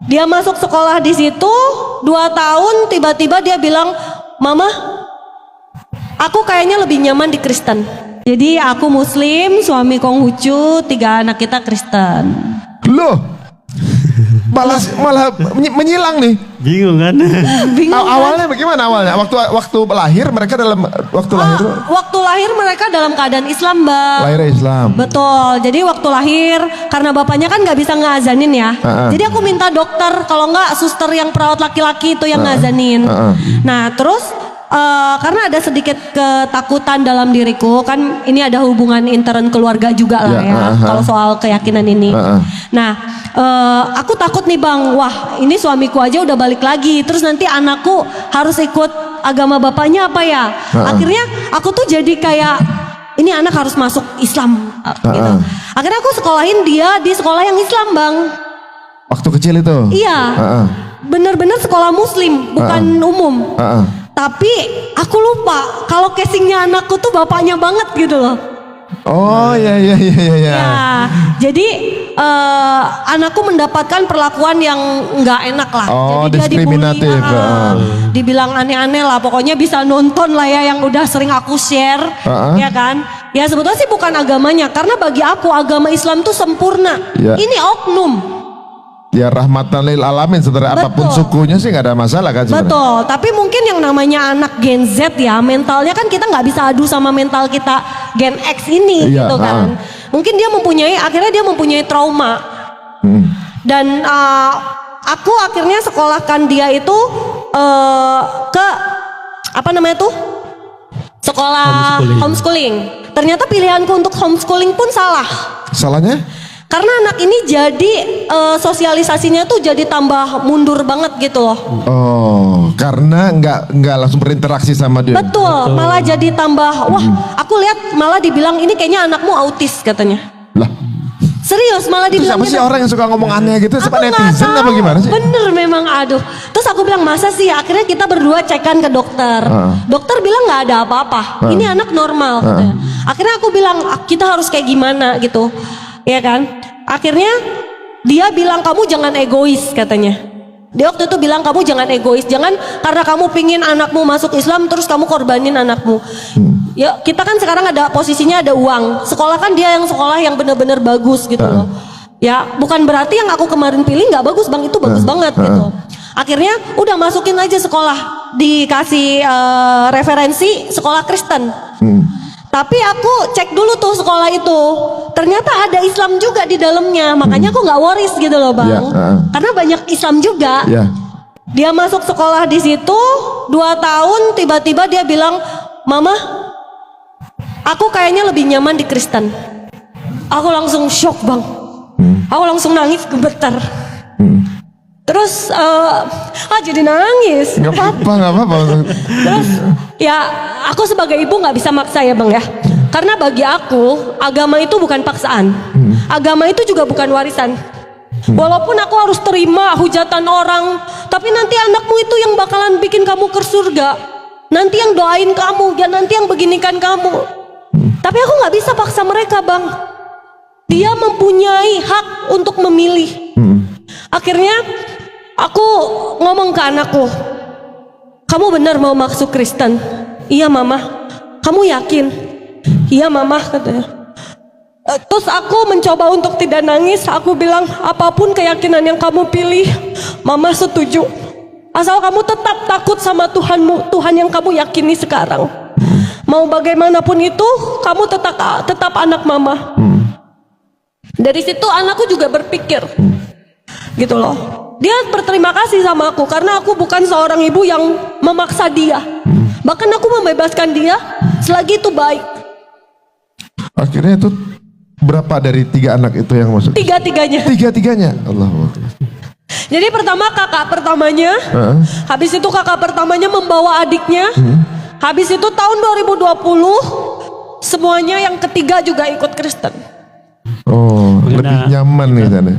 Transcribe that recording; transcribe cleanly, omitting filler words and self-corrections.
Dia masuk sekolah di situ 2 tahun, tiba-tiba dia bilang, "Mama, aku kayaknya lebih nyaman di Kristen." Jadi aku Muslim, suami Konghucu, 3 anak kita Kristen. Loh, malah menyilang nih. Bingung kan? Bingung kan? Awalnya bagaimana awalnya? Waktu lahir mereka dalam Waktu lahir mereka dalam keadaan Islam, Bang. lahir Islam. Betul. Jadi waktu lahir karena bapaknya kan nggak bisa ngazanin ya. Jadi aku minta dokter, kalau nggak suster yang perawat laki-laki itu yang ngazanin. Nah terus karena ada sedikit ketakutan dalam diriku, kan ini ada hubungan intern keluarga juga lah ya. Kalau soal keyakinan ini. Nah aku takut nih Bang. Wah ini suamiku aja udah balik lagi. Terus nanti anakku harus ikut agama bapaknya apa ya? Akhirnya aku tuh jadi kayak ini anak harus masuk Islam gitu. Akhirnya aku sekolahin dia di sekolah yang Islam Bang. Waktu kecil itu. Iya. Bener-bener sekolah Muslim, bukan umum. Tapi aku lupa kalau casingnya anakku tuh bapaknya banget gitu loh. Oh iya. Ya, jadi anakku mendapatkan perlakuan yang nggak enak lah. Oh, jadi dia dibully, diskriminatif. dibilang aneh-aneh lah. Pokoknya bisa nonton lah ya yang udah sering aku share, ya kan? Ya sebetulnya sih bukan agamanya, karena bagi aku agama Islam tuh sempurna. Ya. Ini oknum. Ya rahmatan lil alamin, saudara. Apapun sukunya sih nggak ada masalah kan sebenarnya. Betul, tapi mungkin yang namanya anak Gen Z ya, mentalnya kan kita nggak bisa adu sama mental kita Gen X ini Iya, gitu kan. Mungkin akhirnya dia mempunyai trauma. Dan aku akhirnya sekolahkan dia itu ke apa namanya tuh? Sekolah homeschooling. Ternyata pilihanku untuk homeschooling pun salah. Salahnya? Karena anak ini jadi sosialisasinya tuh jadi tambah mundur banget gitu loh. Oh, karena nggak langsung berinteraksi sama dia. Betul, malah jadi tambah. Wah, aku lihat malah dibilang ini kayaknya anakmu autis katanya. Lah, Serius, malah itu dibilang siapa sih gitu. orang yang suka ngomong aneh gitu? Aku Siapa nggak netizen tahu. apa gimana sih? Bener memang, aduh. Terus aku bilang masa sih? Akhirnya kita berdua cekan ke dokter. Dokter bilang nggak ada apa-apa. Ini anak normal. Katanya. Akhirnya aku bilang kita harus kayak gimana gitu, ya kan? Akhirnya dia bilang kamu jangan egois katanya. Dia waktu itu bilang kamu jangan egois, jangan karena kamu pingin anakmu masuk Islam terus kamu korbanin anakmu. Ya kita kan sekarang ada posisinya ada uang, sekolah kan dia yang sekolah yang benar-benar bagus gitu loh. Ya bukan berarti yang aku kemarin pilih nggak bagus Bang, itu bagus banget gitu. Akhirnya udah masukin aja sekolah, dikasih referensi sekolah Kristen. Tapi aku cek dulu tuh sekolah itu, ternyata ada Islam juga di dalamnya, makanya aku nggak worries gitu loh Bang, karena banyak Islam juga. Dia masuk sekolah di situ 2 tahun, tiba-tiba dia bilang, "Mama, aku kayaknya lebih nyaman di Kristen." Aku langsung shock Bang, aku langsung nangis gemetar. Terus jadi nangis. Nggak apa-apa. Terus ya aku sebagai ibu nggak bisa maksa ya Bang ya. Karena bagi aku agama itu bukan paksaan. Agama itu juga bukan warisan. Walaupun aku harus terima hujatan orang, tapi nanti anakmu itu yang bakalan bikin kamu ke surga. Nanti yang doain kamu, ya nanti yang beginikan kamu. Tapi aku nggak bisa paksa mereka Bang. Dia mempunyai hak untuk memilih. Akhirnya aku ngomong ke anakku, "Kamu benar mau masuk Kristen?" "Iya Mama." "Kamu yakin?" "Iya Mama," katanya. Terus aku mencoba untuk tidak nangis. Aku bilang, apapun keyakinan yang kamu pilih, Mama setuju. Asal kamu tetap takut sama Tuhanmu, Tuhan yang kamu yakini sekarang. Mau bagaimanapun itu, kamu tetap anak Mama. Dari situ anakku juga berpikir gitu loh. Dia berterima kasih sama aku karena aku bukan seorang ibu yang memaksa dia. Bahkan aku membebaskan dia selagi itu baik. Akhirnya itu berapa dari 3 anak itu yang masuk? Tiga-tiganya. Tiga-tiganya. Allahu Akbar. Jadi pertama kakak pertamanya, habis itu kakak pertamanya membawa adiknya. Habis itu tahun 2020 semuanya yang ketiga juga ikut Kristen. Oh, lebih nyaman nih sana.